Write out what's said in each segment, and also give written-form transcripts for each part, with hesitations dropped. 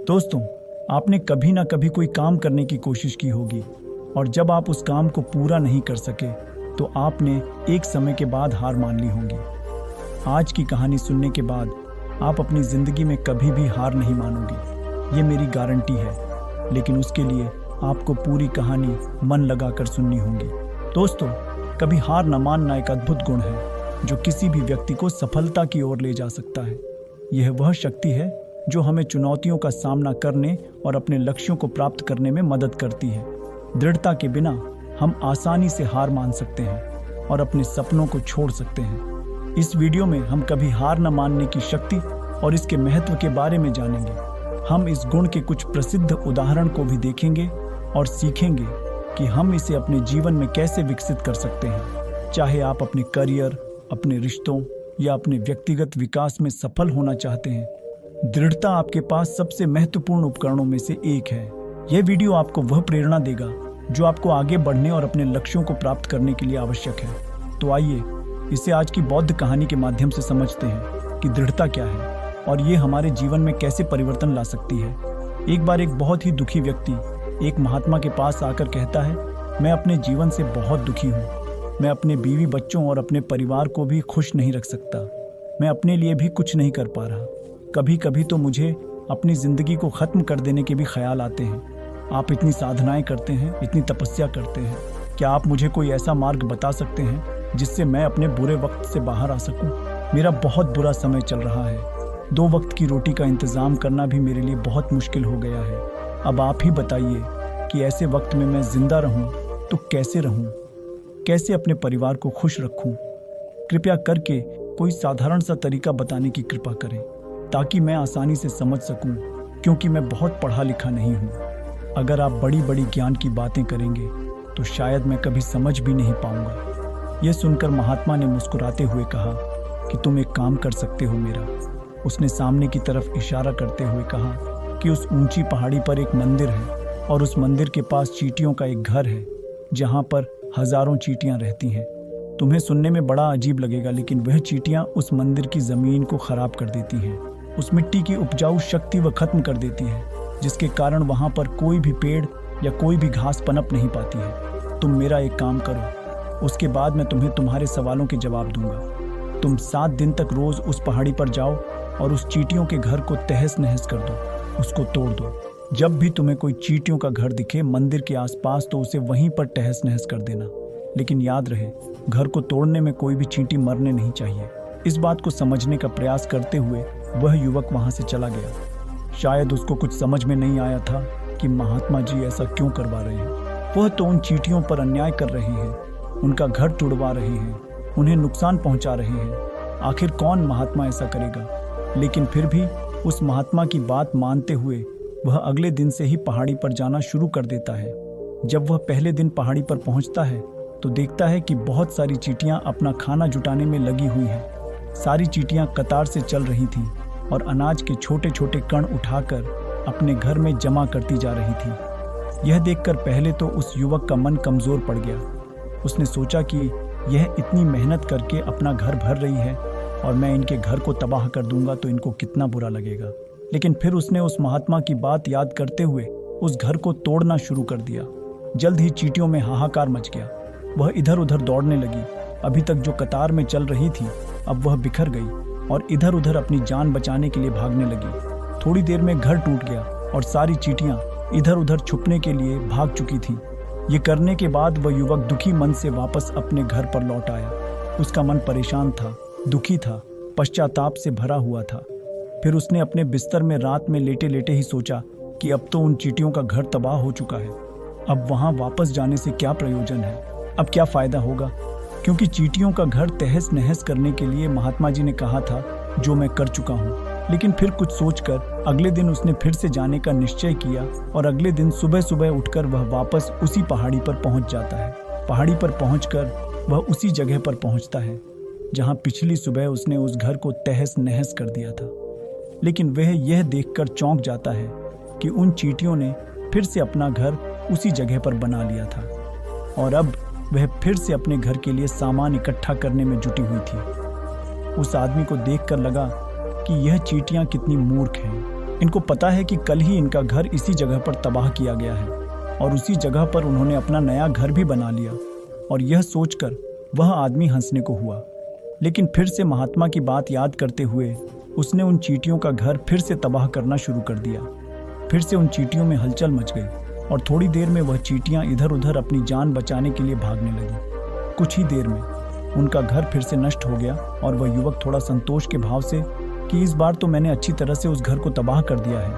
दोस्तों, आपने कभी ना कभी कोई काम करने की कोशिश की होगी और जब आप उस काम को पूरा नहीं कर सके तो आपने एक समय के बाद हार मान ली होगी। आज की कहानी सुनने के बाद आप अपनी ज़िंदगी में कभी भी हार नहीं मानोगे, ये मेरी गारंटी है। लेकिन उसके लिए आपको पूरी कहानी मन लगाकर सुननी होगी। दोस्तों, कभी हार न मानना एक अद्भुत गुण है जो किसी भी व्यक्ति को सफलता की ओर ले जा सकता है। यह वह शक्ति है जो हमें चुनौतियों का सामना करने और अपने लक्ष्यों को प्राप्त करने में मदद करती है। दृढ़ता के बिना हम आसानी से हार मान सकते हैं और अपने सपनों को छोड़ सकते हैं। इस वीडियो में हम कभी हार न मानने की शक्ति और इसके महत्व के बारे में जानेंगे। हम इस गुण के कुछ प्रसिद्ध उदाहरण को भी देखेंगे और सीखेंगे कि हम इसे अपने जीवन में कैसे विकसित कर सकते हैं। चाहे आप अपने करियर, अपने रिश्तों या अपने व्यक्तिगत विकास में सफल होना चाहते हैं, दृढ़ता आपके पास सबसे महत्वपूर्ण उपकरणों में से एक है। यह वीडियो आपको वह प्रेरणा देगा जो आपको आगे बढ़ने और अपने लक्ष्यों को प्राप्त करने के लिए आवश्यक है। तो आइए इसे आज की बौद्ध कहानी के माध्यम से समझते हैं कि दृढ़ता क्या है और ये हमारे जीवन में कैसे परिवर्तन ला सकती है। एक बार एक बहुत ही दुखी व्यक्ति एक महात्मा के पास आकर कहता है, मैं अपने जीवन से बहुत दुखी हूँ। मैं अपने बीवी बच्चों और अपने परिवार को भी खुश नहीं रख सकता। मैं अपने लिए भी कुछ नहीं कर पा रहा। कभी कभी तो मुझे अपनी ज़िंदगी को ख़त्म कर देने के भी ख्याल आते हैं। आप इतनी साधनाएं करते हैं, इतनी तपस्या करते हैं, क्या आप मुझे कोई ऐसा मार्ग बता सकते हैं जिससे मैं अपने बुरे वक्त से बाहर आ सकूं? मेरा बहुत बुरा समय चल रहा है। 2 वक्त की रोटी का इंतज़ाम करना भी मेरे लिए बहुत मुश्किल हो गया है। अब आप ही बताइए कि ऐसे वक्त में मैं ज़िंदा रहूं तो कैसे रहूं? कैसे अपने परिवार को खुश रखूं? कृपया करके कोई साधारण सा तरीका बताने की कृपा करें ताकि मैं आसानी से समझ सकूं, क्योंकि मैं बहुत पढ़ा लिखा नहीं हूं। अगर आप बड़ी बड़ी ज्ञान की बातें करेंगे तो शायद मैं कभी समझ भी नहीं पाऊंगा। यह सुनकर महात्मा ने मुस्कुराते हुए कहा कि तुम एक काम कर सकते हो मेरा। उसने सामने की तरफ इशारा करते हुए कहा कि उस ऊंची पहाड़ी पर एक मंदिर है और उस मंदिर के पास चींटियों का एक घर है जहाँ पर हजारों चींटियाँ रहती हैं। तुम्हें सुनने में बड़ा अजीब लगेगा, लेकिन वह चींटियाँ उस मंदिर की ज़मीन को ख़राब कर देती हैं। उस मिट्टी की उपजाऊ शक्ति वह खत्म कर देती है, जिसके कारण वहाँ पर कोई भी पेड़ या कोई भी घास पनप नहीं पाती है। तुम मेरा एक काम करो, उसके बाद मैं तुम्हें तुम्हारे सवालों के जवाब दूंगा। तुम 7 दिन तक रोज़ उस पहाड़ी पर जाओ और उस चींटियों के घर को तहस नहस कर दो, उसको तोड़ दो। जब भी तुम्हें कोई चींटियों का घर दिखे मंदिर के आसपास तो उसे वहीं पर तहस नहस कर देना। लेकिन याद रहे, घर को तोड़ने में कोई भी चींटी मरने नहीं चाहिए। इस बात को समझने का प्रयास करते हुए वह युवक वहां से चला गया। शायद उसको कुछ समझ में नहीं आया था कि महात्मा जी ऐसा क्यों करवा रहे हैं। वह तो उन चींटियों पर अन्याय कर रहे हैं, उनका घर तुड़वा रहे हैं, उन्हें नुकसान पहुंचा रहे हैं। आखिर कौन महात्मा ऐसा करेगा? लेकिन फिर भी उस महात्मा की बात मानते हुए वह अगले दिन से ही पहाड़ी पर जाना शुरू कर देता है। जब वह पहले दिन पहाड़ी पर पहुंचता है तो देखता है कि बहुत सारी चींटियां अपना खाना जुटाने में लगी हुई हैं। सारी चींटियां कतार से चल रही थीं और अनाज के छोटे छोटे कण उठाकर अपने घर में जमा करती जा रही थी। यह देखकर पहले तो उस युवक का मन कमज़ोर पड़ गया। उसने सोचा कि यह इतनी मेहनत करके अपना घर भर रही है और मैं इनके घर को तबाह कर दूंगा तो इनको कितना बुरा लगेगा। लेकिन फिर उसने उस महात्मा की बात याद करते हुए उस घर को तोड़ना शुरू कर दिया। जल्द ही चींटियों में हाहाकार मच गया। वह इधर उधर दौड़ने लगी। अभी तक जो कतार में चल रही थी अब वह बिखर गई और इधर उधर अपनी जान बचाने के लिए भागने लगी। थोड़ी देर में घर टूट गया और सारी चींटियां इधर उधर छुपने के लिए भाग चुकी थीं। ये करने के बाद वह युवक दुखी मन से वापस अपने घर पर लौट आया। उसका मन परेशान था, दुखी था, पश्चाताप से भरा हुआ था। फिर उसने अपने बिस्तर में रात में लेटे लेटे ही सोचा कि अब तो उन चींटियों का घर तबाह हो चुका है। अब वहाँ वापस जाने से क्या प्रयोजन है? अब क्या फ़ायदा होगा? क्योंकि चींटियों का घर तहस नहस करने के लिए महात्मा जी ने कहा था, जो मैं कर चुका हूँ। लेकिन फिर कुछ सोचकर अगले दिन उसने फिर से जाने का निश्चय किया और अगले दिन सुबह सुबह उठकर वह वापस उसी पहाड़ी पर पहुँच जाता है। पहाड़ी पर पहुँचकर वह उसी जगह पर पहुँचता है जहाँ पिछली सुबह उसने उस घर को तहस नहस कर दिया था। लेकिन वह यह देखकर चौंक जाता है कि उन चींटियों ने फिर से अपना घर उसी जगह पर बना लिया था और अब वह फिर से अपने घर के लिए सामान इकट्ठा करने में जुटी हुई थी। उस आदमी को देखकर लगा कि यह चींटियां कितनी मूर्ख हैं। इनको पता है कि कल ही इनका घर इसी जगह पर तबाह किया गया है और उसी जगह पर उन्होंने अपना नया घर भी बना लिया। और यह सोचकर वह आदमी हंसने को हुआ, लेकिन फिर से महात्मा की बात याद करते हुए उसने उन चींटियों का घर फिर से तबाह करना शुरू कर दिया। फिर से उन चींटियों में हलचल मच गई और थोड़ी देर में वह चींटियां इधर उधर अपनी जान बचाने के लिए भागने लगी। कुछ ही देर में उनका घर फिर से नष्ट हो गया और वह युवक थोड़ा संतोष के भाव से कि इस बार तो मैंने अच्छी तरह से उस घर को तबाह कर दिया है,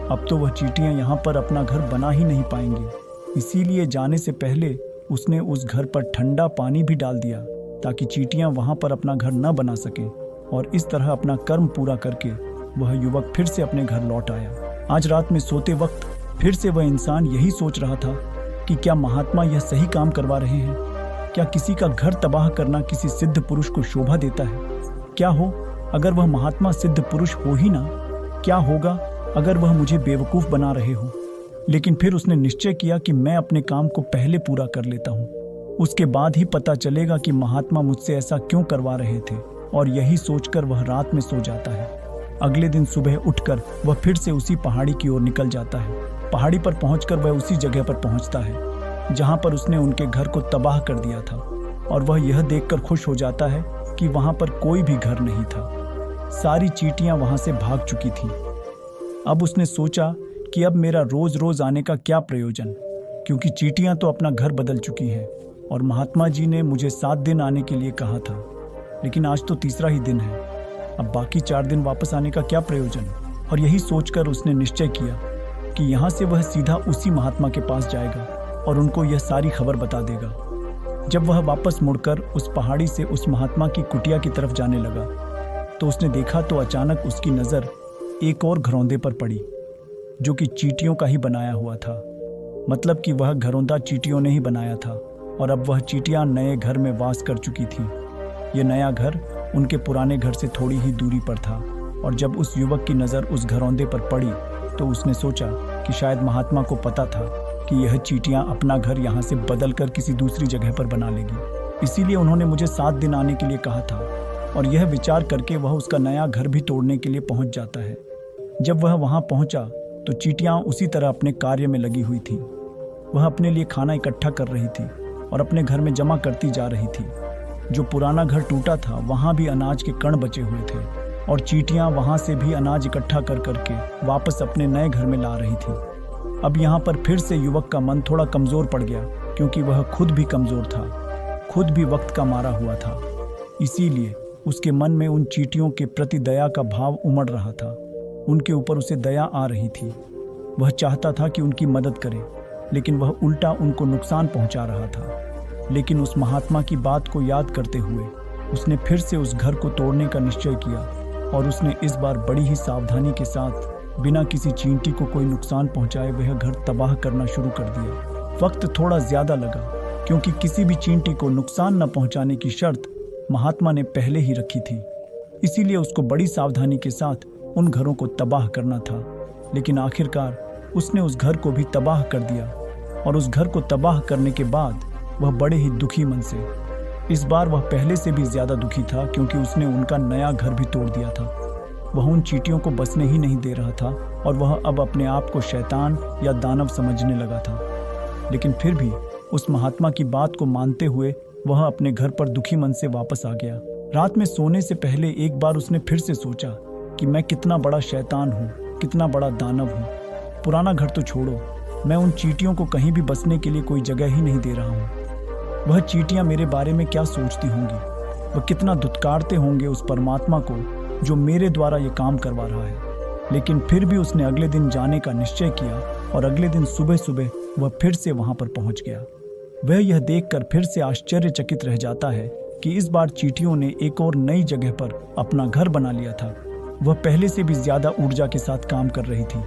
अब तो वह चींटियां यहाँ पर अपना घर बना ही नहीं पाएंगी। इसीलिए जाने से पहले उसने उस घर पर ठंडा पानी भी डाल दिया ताकि चींटियां वहाँ पर अपना घर न बना सकें। और इस तरह अपना कर्म पूरा करके वह युवक फिर से अपने घर लौट आया। आज रात में सोते वक्त फिर से वह इंसान यही सोच रहा था कि क्या महात्मा यह सही काम करवा रहे हैं? क्या किसी का घर तबाह करना किसी सिद्ध पुरुष को शोभा देता है? क्या हो अगर वह महात्मा सिद्ध पुरुष हो ही ना? क्या होगा अगर वह मुझे बेवकूफ़ बना रहे हो? लेकिन फिर उसने निश्चय किया कि मैं अपने काम को पहले पूरा कर लेता हूँ, उसके बाद ही पता चलेगा कि महात्मा मुझसे ऐसा क्यों करवा रहे थे। और यही सोचकर वह रात में सो जाता है। अगले दिन सुबह उठकर वह फिर से उसी पहाड़ी की ओर निकल जाता है। पहाड़ी पर पहुंचकर वह उसी जगह पर पहुंचता है जहां पर उसने उनके घर को तबाह कर दिया था और वह यह देखकर खुश हो जाता है कि वहां पर कोई भी घर नहीं था। सारी चींटियां वहां से भाग चुकी थीं। अब उसने सोचा कि अब मेरा रोज रोज आने का क्या प्रयोजन, क्योंकि चींटियां तो अपना घर बदल चुकी हैं और महात्मा जी ने मुझे 7 दिन आने के लिए कहा था, लेकिन आज तो तीसरा ही दिन है। अब बाकी 4 दिन वापस आने का क्या प्रयोजन? और यही सोचकर उसने निश्चय किया कि यहाँ से वह सीधा उसी महात्मा के पास जाएगा और उनको यह सारी खबर बता देगा। जब वह वापस मुड़कर उस पहाड़ी से उस महात्मा की कुटिया की तरफ जाने लगा तो उसने देखा तो अचानक उसकी नज़र एक और घरौंदे पर पड़ी जो कि चींटियों का ही बनाया हुआ था। मतलब कि वह घरौंदा चींटियों ने ही बनाया था और अब वह चींटियां नए घर में वास कर चुकी थीं। ये नया घर उनके पुराने घर से थोड़ी ही दूरी पर था और जब उस युवक की नज़र उस घरौंदे पर पड़ी तो उसने सोचा कि शायद महात्मा को पता था कि यह चींटियां अपना घर यहाँ से बदल कर किसी दूसरी जगह पर बना लेगी, इसीलिए उन्होंने मुझे 7 दिन आने के लिए कहा था। और यह विचार करके वह उसका नया घर भी तोड़ने के लिए पहुँच जाता है। जब वह वहाँ पहुँचा तो चींटियां उसी तरह अपने कार्य में लगी हुई थीं। वह अपने लिए खाना इकट्ठा कर रही थी और अपने घर में जमा करती जा रही थी। जो पुराना घर टूटा था वहाँ भी अनाज के कण बचे हुए थे और चींटियां वहाँ से भी अनाज इकट्ठा कर करके वापस अपने नए घर में ला रही थी। अब यहाँ पर फिर से युवक का मन थोड़ा कमज़ोर पड़ गया, क्योंकि वह खुद भी कमज़ोर था, खुद भी वक्त का मारा हुआ था। इसीलिए उसके मन में उन चींटियों के प्रति दया का भाव उमड़ रहा था। उनके ऊपर उसे दया आ रही थी। वह चाहता था कि उनकी मदद करे, लेकिन वह उल्टा उनको नुकसान पहुंचा रहा था। लेकिन उस महात्मा की बात को याद करते हुए उसने फिर से उस घर को तोड़ने का निश्चय किया और उसने इस बार बड़ी ही सावधानी के साथ बिना किसी चींटी को कोई नुकसान पहुंचाए वह घर तबाह करना शुरू कर दिया। वक्त थोड़ा ज़्यादा लगा, क्योंकि किसी भी चींटी को नुकसान न पहुंचाने की शर्त महात्मा ने पहले ही रखी थी। इसीलिए उसको बड़ी सावधानी के साथ उन घरों को तबाह करना था। लेकिन आखिरकार उसने उस घर को भी तबाह कर दिया और उस घर को तबाह करने के बाद वह बड़े ही दुखी मन से, इस बार वह पहले से भी ज़्यादा दुखी था, क्योंकि उसने उनका नया घर भी तोड़ दिया था। वह उन चींटियों को बसने ही नहीं दे रहा था और वह अब अपने आप को शैतान या दानव समझने लगा था। लेकिन फिर भी उस महात्मा की बात को मानते हुए वह अपने घर पर दुखी मन से वापस आ गया। रात में सोने से पहले एक बार उसने फिर से सोचा कि मैं कितना बड़ा शैतान हूँ, कितना बड़ा दानव हूँ। पुराना घर तो छोड़ो, मैं उन चींटियों को कहीं भी बसने के लिए कोई जगह ही नहीं दे रहा हूँ। वह चींटियां मेरे बारे में क्या सोचती होंगी? वह कितना धुतकारते होंगे उस परमात्मा को जो मेरे द्वारा ये काम करवा रहा है। लेकिन फिर भी उसने अगले दिन जाने का निश्चय किया और अगले दिन सुबह सुबह वह फिर से वहां पर पहुंच गया। वह यह देखकर फिर से आश्चर्यचकित रह जाता है कि इस बार चींटियों ने एक और नई जगह पर अपना घर बना लिया था। वह पहले से भी ज्यादा ऊर्जा के साथ काम कर रही थी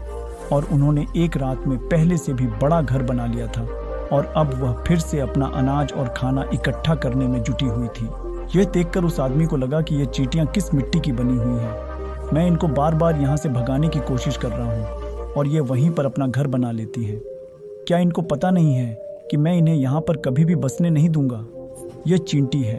और उन्होंने एक रात में पहले से भी बड़ा घर बना लिया था और अब वह फिर से अपना अनाज और खाना इकट्ठा करने में जुटी हुई थी। यह देखकर उस आदमी को लगा कि ये चींटियां किस मिट्टी की बनी हुई हैं। मैं इनको बार बार यहाँ से भगाने की कोशिश कर रहा हूँ और ये वहीं पर अपना घर बना लेती हैं। क्या इनको पता नहीं है कि मैं इन्हें यहाँ पर कभी भी बसने नहीं दूंगा? यह चींटी है,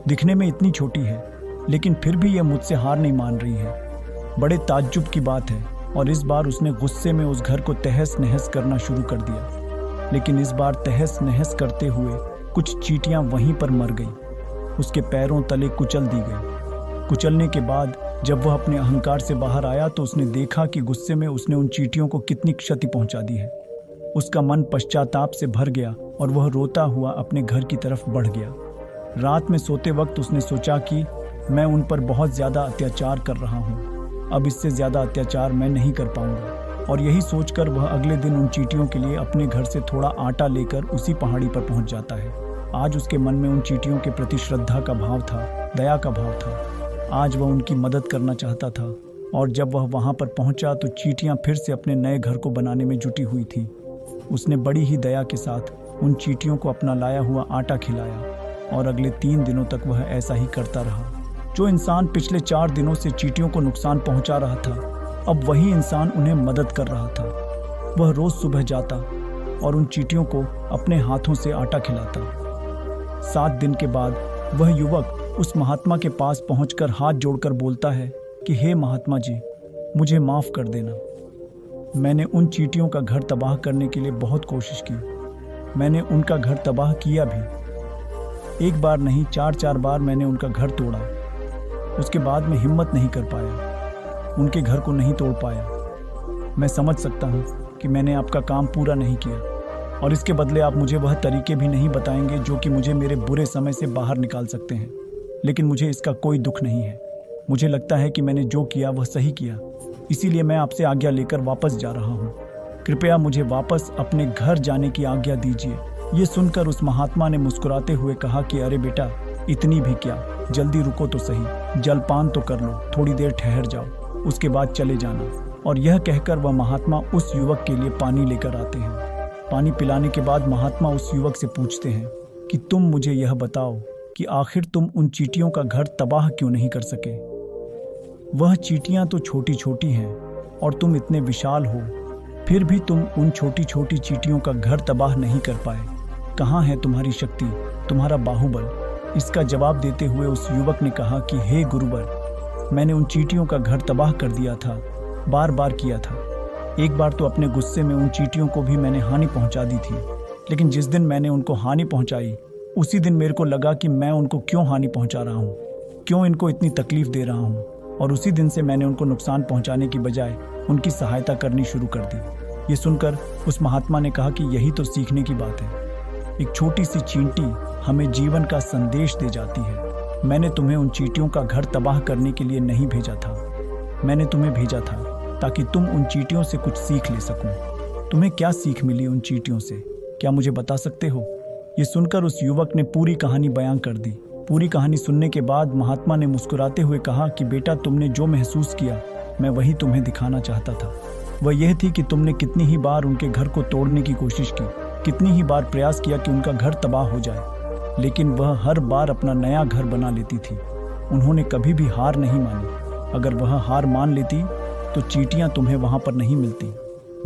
दिखने में इतनी छोटी है, लेकिन फिर भी यह मुझसे हार नहीं मान रही है। बड़े ताज्जुब की बात है और इस बार उसने गुस्से में उस घर को तहस नहस करना शुरू कर दिया। लेकिन इस बार तहस नहस करते हुए कुछ चींटियां वहीं पर मर गईं। उसके पैरों तले कुचल दी गई। कुचलने के बाद जब वह अपने अहंकार से बाहर आया तो उसने देखा कि गुस्से में उसने उन चींटियों को कितनी क्षति पहुंचा दी है। उसका मन पश्चाताप से भर गया और वह रोता हुआ अपने घर की तरफ बढ़ गया। रात में सोते वक्त उसने सोचा कि मैं उन पर बहुत ज़्यादा अत्याचार कर रहा हूँ, अब इससे ज़्यादा अत्याचार मैं नहीं कर पाऊंगा। और यही सोचकर वह अगले दिन उन चींटियों के लिए अपने घर से थोड़ा आटा लेकर उसी पहाड़ी पर पहुंच जाता है। आज उसके मन में उन चींटियों के प्रति श्रद्धा का भाव था, दया का भाव था। आज वह उनकी मदद करना चाहता था। और जब वह वहां पर पहुंचा तो चींटियां फिर से अपने नए घर को बनाने में जुटी हुई थी। उसने बड़ी ही दया के साथ उन चींटियों को अपना लाया हुआ आटा खिलाया और अगले 3 दिनों तक वह ऐसा ही करता रहा। जो इंसान पिछले 4 दिनों से चींटियों को नुकसान पहुंचा रहा था, अब वही इंसान उन्हें मदद कर रहा था। वह रोज सुबह जाता और उन चींटियों को अपने हाथों से आटा खिलाता। 7 दिन के बाद वह युवक उस महात्मा के पास पहुंचकर हाथ जोड़कर बोलता है कि हे महात्मा जी, मुझे माफ कर देना। मैंने उन चींटियों का घर तबाह करने के लिए बहुत कोशिश की। मैंने उनका घर तबाह किया भी। 1 बार नहीं, 4-4 बार मैंने उनका घर तोड़ा। उसके बाद मैं हिम्मत नहीं कर पाया, उनके घर को नहीं तोड़ पाया। मैं समझ सकता हूँ कि मैंने आपका काम पूरा नहीं किया और इसके बदले आप मुझे वह तरीके भी नहीं बताएंगे जो कि मुझे मेरे बुरे समय से बाहर निकाल सकते हैं। लेकिन मुझे इसका कोई दुख नहीं है। मुझे लगता है कि मैंने जो किया वह सही किया, इसीलिए मैं आपसे आज्ञा लेकर वापस जा रहा हूँ। कृपया मुझे वापस अपने घर जाने की आज्ञा दीजिए। ये सुनकर उस महात्मा ने मुस्कुराते हुए कहा कि अरे बेटा, इतनी भी क्या, जल्दी रुको तो सही, जलपान तो कर लो, थोड़ी देर ठहर जाओ, उसके बाद चले जाना। और यह कहकर वह महात्मा उस युवक के लिए पानी लेकर आते हैं। पानी पिलाने के बाद महात्मा उस युवक से पूछते हैं कि तुम मुझे यह बताओ कि आखिर तुम उन चींटियों का घर तबाह क्यों नहीं कर सके। वह चींटियां तो छोटी छोटी हैं और तुम इतने विशाल हो, फिर भी तुम उन छोटी छोटी चींटियों का घर तबाह नहीं कर पाए। कहाँ है तुम्हारी शक्ति, तुम्हारा बाहुबल? इसका जवाब देते हुए उस युवक ने कहा कि हे गुरुवर, मैंने उन चींटियों का घर तबाह कर दिया था, बार बार किया था। एक बार तो अपने गुस्से में उन चींटियों को भी मैंने हानि पहुंचा दी थी। लेकिन जिस दिन मैंने उनको हानि पहुंचाई, उसी दिन मेरे को लगा कि मैं उनको क्यों हानि पहुंचा रहा हूँ, क्यों इनको इतनी तकलीफ दे रहा हूँ। और उसी दिन से मैंने उनको नुकसान पहुंचाने की बजाय उनकी सहायता करनी शुरू कर दी। ये सुनकर उस महात्मा ने कहा कि यही तो सीखने की बात है। एक छोटी सी चींटी हमें जीवन का संदेश दे जाती है। मैंने तुम्हें उन चींटियों का घर तबाह करने के लिए नहीं भेजा था, मैंने तुम्हें भेजा था ताकि तुम उन चींटियों से कुछ सीख ले सको। तुम्हें क्या सीख मिली उन चींटियों से, क्या मुझे बता सकते हो? ये सुनकर उस युवक ने पूरी कहानी बयां कर दी। पूरी कहानी सुनने के बाद महात्मा ने मुस्कुराते हुए कहा कि बेटा, तुमने जो महसूस किया मैं वही तुम्हें दिखाना चाहता था। वह यह थी कि तुमने कितनी ही बार उनके घर को तोड़ने की कोशिश की, कितनी ही बार प्रयास किया कि उनका घर तबाह हो जाए, लेकिन वह हर बार अपना नया घर बना लेती थी। उन्होंने कभी भी हार नहीं मानी। अगर वह हार मान लेती तो चींटियां तुम्हें वहां पर नहीं मिलती।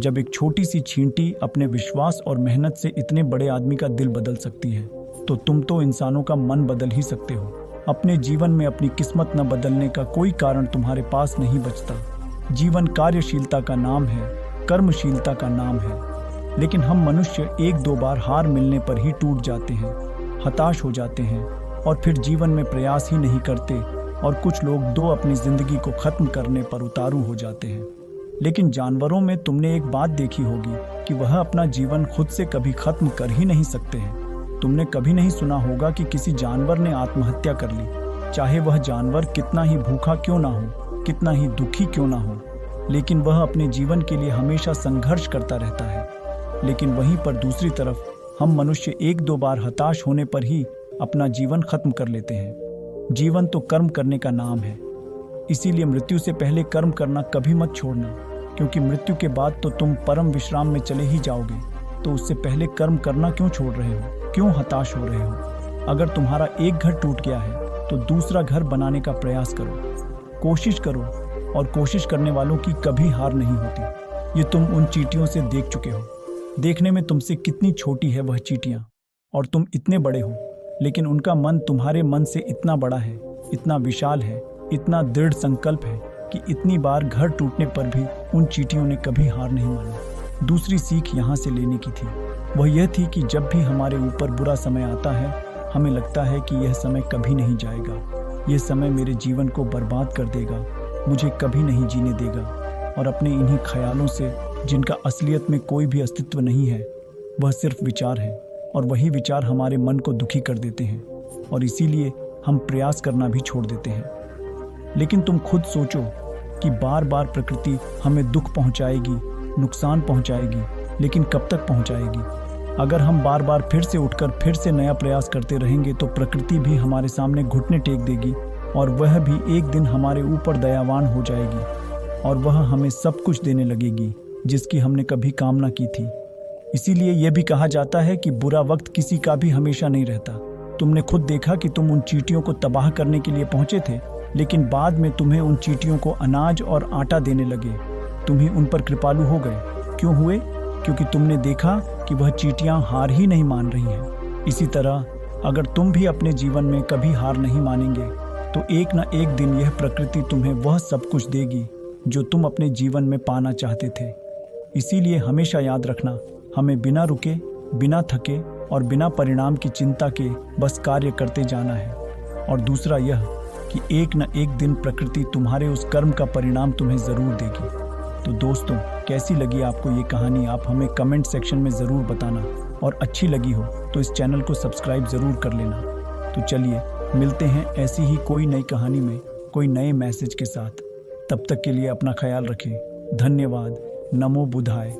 जब एक छोटी सी चींटी अपने विश्वास और मेहनत से इतने बड़े आदमी का दिल बदल सकती है, तो तुम तो इंसानों का मन बदल ही सकते हो। अपने जीवन में अपनी किस्मत न बदलने का कोई कारण तुम्हारे पास नहीं बचता। जीवन कार्यशीलता का नाम है, कर्मशीलता का नाम है। लेकिन हम मनुष्य 1-2 बार हार मिलने पर ही टूट जाते हैं, हताश हो जाते हैं और फिर जीवन में प्रयास ही नहीं करते। और कुछ लोग अपनी जिंदगी को खत्म करने पर उतारू हो जाते हैं। लेकिन जानवरों में तुमने एक बात देखी होगी कि वह अपना जीवन खुद से कभी खत्म कर ही नहीं सकते हैं। तुमने कभी नहीं सुना होगा कि किसी जानवर ने आत्महत्या कर ली, चाहे वह जानवर कितना ही भूखा क्यों ना हो, कितना ही दुखी क्यों ना हो, लेकिन वह अपने जीवन के लिए हमेशा संघर्ष करता रहता है। लेकिन वहीं पर दूसरी तरफ हम मनुष्य 1-2 बार हताश होने पर ही अपना जीवन खत्म कर लेते हैं। जीवन तो कर्म करने का नाम है, इसीलिए मृत्यु से पहले कर्म करना कभी मत छोड़ना, क्योंकि मृत्यु के बाद तो तुम परम विश्राम में चले ही जाओगे। तो उससे पहले कर्म करना क्यों छोड़ रहे हो, क्यों हताश हो रहे हो? अगर तुम्हारा एक घर टूट गया है तो दूसरा घर बनाने का प्रयास करो, कोशिश करो, और कोशिश करने वालों की कभी हार नहीं होती। ये तुम उन चींटियों से देख चुके हो। देखने में तुमसे कितनी छोटी है वह चींटियां, और तुम इतने बड़े हो, लेकिन उनका मन तुम्हारे मन से इतना बड़ा है, इतना विशाल है, इतना दृढ़ संकल्प है कि इतनी बार घर टूटने पर भी उन चींटियों ने कभी हार नहीं मानी। दूसरी सीख यहाँ से लेने की थी, वह यह थी कि जब भी हमारे ऊपर बुरा समय आता है, हमें लगता है कि यह समय कभी नहीं जाएगा, यह समय मेरे जीवन को बर्बाद कर देगा, मुझे कभी नहीं जीने देगा। और अपने इन्हीं ख्यालों से, जिनका असलियत में कोई भी अस्तित्व नहीं है, वह सिर्फ विचार है, और वही विचार हमारे मन को दुखी कर देते हैं और इसीलिए हम प्रयास करना भी छोड़ देते हैं। लेकिन तुम खुद सोचो कि बार बार प्रकृति हमें दुख पहुंचाएगी, नुकसान पहुंचाएगी, लेकिन कब तक पहुंचाएगी? अगर हम बार बार फिर से उठकर फिर से नया प्रयास करते रहेंगे तो प्रकृति भी हमारे सामने घुटने टेक देगी और वह भी एक दिन हमारे ऊपर दयावान हो जाएगी और वह हमें सब कुछ देने लगेगी जिसकी हमने कभी कामना की थी। इसीलिए यह भी कहा जाता है कि बुरा वक्त किसी का भी हमेशा नहीं रहता। तुमने खुद देखा कि तुम उन चींटियों को तबाह करने के लिए पहुंचे थे, लेकिन बाद में तुम्हें उन चींटियों को अनाज और आटा देने लगे। तुम ही उन पर कृपालु हो गए। क्यों हुए? क्योंकि तुमने देखा कि वह चींटियां हार ही नहीं मान रही हैं। इसी तरह अगर तुम भी अपने जीवन में कभी हार नहीं मानेंगे तो एक न एक दिन यह प्रकृति तुम्हें वह सब कुछ देगी जो तुम अपने जीवन में पाना चाहते थे। इसीलिए हमेशा याद रखना, हमें बिना रुके, बिना थके और बिना परिणाम की चिंता के बस कार्य करते जाना है। और दूसरा यह कि एक न एक दिन प्रकृति तुम्हारे उस कर्म का परिणाम तुम्हें ज़रूर देगी। तो दोस्तों, कैसी लगी आपको ये कहानी? आप हमें कमेंट सेक्शन में ज़रूर बताना, और अच्छी लगी हो तो इस चैनल को सब्सक्राइब ज़रूर कर लेना। तो चलिए मिलते हैं ऐसी ही कोई नई कहानी में कोई नए मैसेज के साथ। तब तक के लिए अपना ख्याल रखें। धन्यवाद। नमो बुद्धाय।